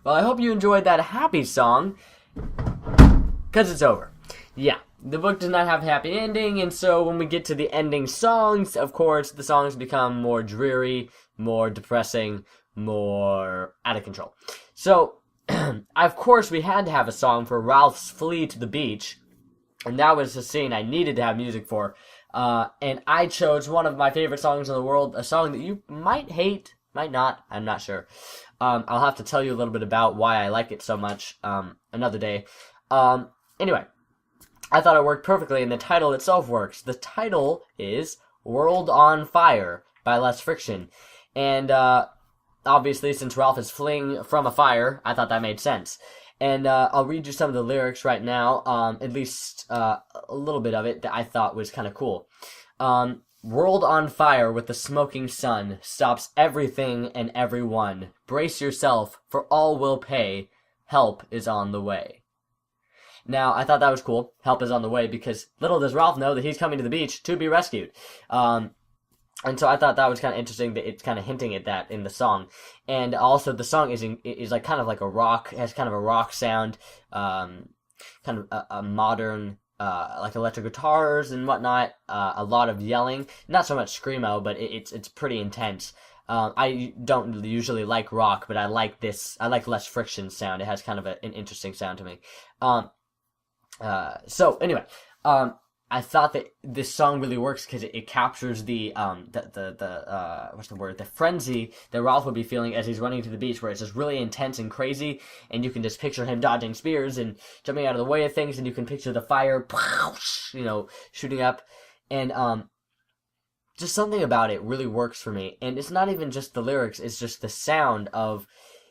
Well, I hope you enjoyed that happy song, because it's over. Yeah, the book does not have a happy ending, and so when we get to the ending songs, of course, the songs become more dreary, more depressing, more out of control. So, of course, we had to have a song for Ralph's flee to the beach, and that was the scene I needed to have music for. And I chose one of my favorite songs in the world, a song that you might hate, might not, I'm not sure. I'll have to tell you a little bit about why I like it so much another day. Anyway, I thought it worked perfectly, and the title itself works. The title is World on Fire by Less Friction. And obviously, since Ralph is fleeing from a fire, I thought that made sense. And I'll read you some of the lyrics right now, at least a little bit of it that I thought was kind of cool. World on fire with the smoking sun stops everything and everyone. Brace yourself, for all will pay. Help is on the way. Now, I thought that was cool. Help is on the way, because little does Ralph know that he's coming to the beach to be rescued. And so I thought that was kind of interesting that it's kind of hinting at that in the song. And also the song is like kind of like a rock, has kind of a rock sound, kind of a modern, like electric guitars and whatnot, a lot of yelling. Not so much screamo, but it's pretty intense. I don't usually like rock, but I like Less Friction sound. It has kind of an interesting sound to me. So anyway, I thought that this song really works because it captures the frenzy that Ralph would be feeling as he's running to the beach, where it's just really intense and crazy, and you can just picture him dodging spears and jumping out of the way of things, and you can picture the fire, shooting up, and just something about it really works for me. And it's not even just the lyrics, it's just the sound of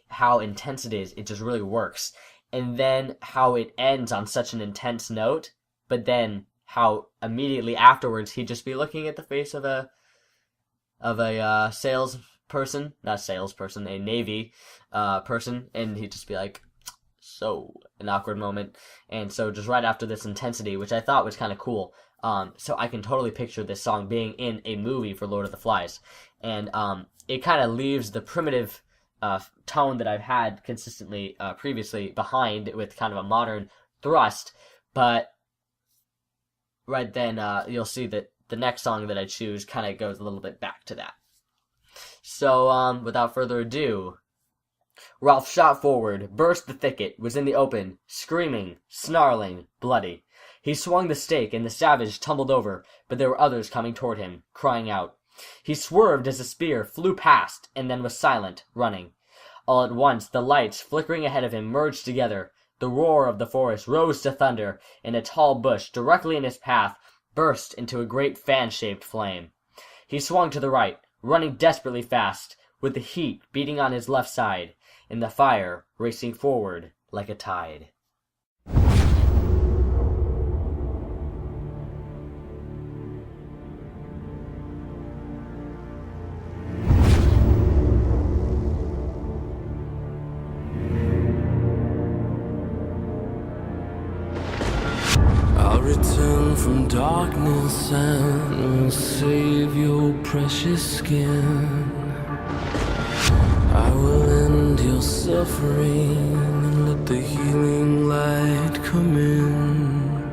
how intense it is. It just really works. And then how it ends on such an intense note, but then how immediately afterwards he'd just be looking at the face of a salesperson, not salesperson, a Navy person, and he'd just be like, so, an awkward moment. And so just right after this intensity, which I thought was kind of cool, so I can totally picture this song being in a movie for Lord of the Flies. And it kind of leaves the primitive tone that I've had consistently previously behind with kind of a modern thrust, but right then, you'll see that the next song that I choose kind of goes a little bit back to that. So, without further ado, Ralph shot forward, burst the thicket, was in the open, screaming, snarling, bloody. He swung the stake, and the savage tumbled over, but there were others coming toward him, crying out. He swerved as a spear flew past, and then was silent, running. All at once, the lights, flickering ahead of him, merged together. The roar of the forest rose to thunder, and a tall bush directly in his path burst into a great fan-shaped flame. He swung to the right, running desperately fast, with the heat beating on his left side, and the fire racing forward like a tide. Return from darkness and will save your precious skin. I will end your suffering and let the healing light come in.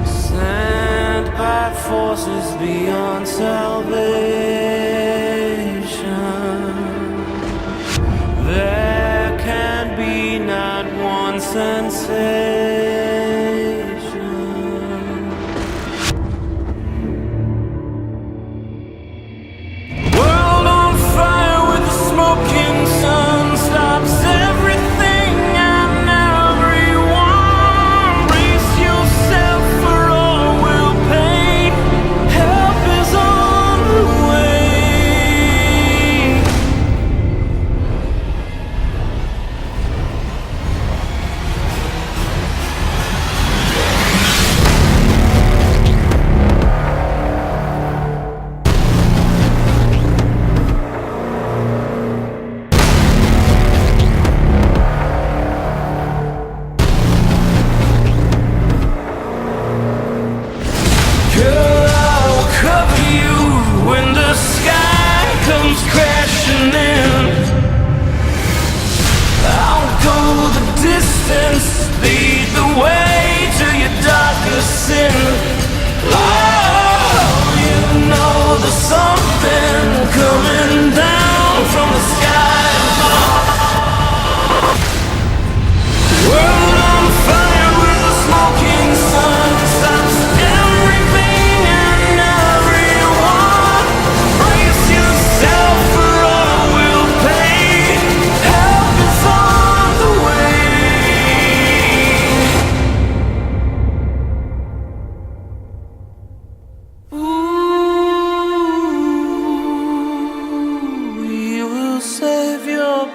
Sent by forces beyond salvation, there can be not one sensation.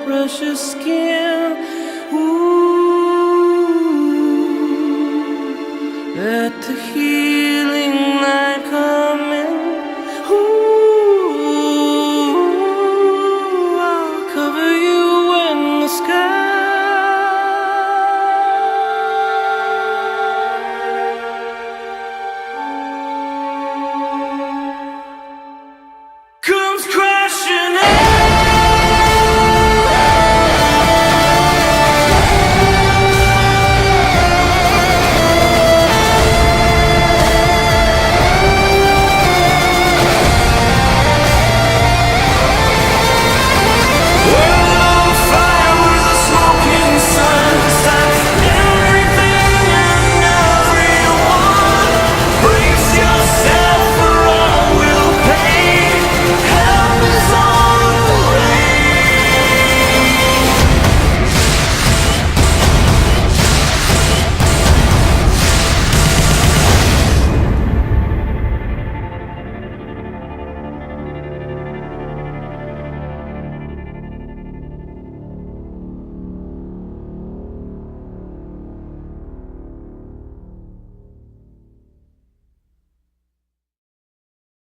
precious skin.